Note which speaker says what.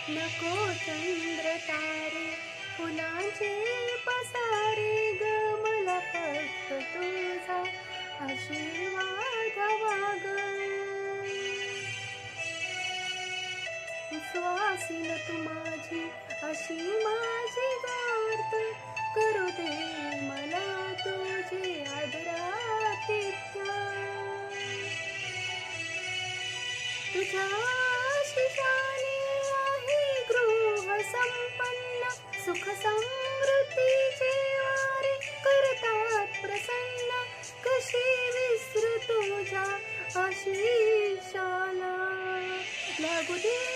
Speaker 1: नको चंद्र तारे फुलांचे पसारे ग, मला फक्त तुझा आशीर्वाद हवा ग. सुवासीन तू माझी अशी माझी गात, करू दे मला तुझे आदरातिथ्य. तुझ्या आशिषाने आहे गृह संपन्न, सुख समृद्धीचे वारे करतात प्रसन्न. कशी विसरू तुझ्या आशिषाला, लागू दे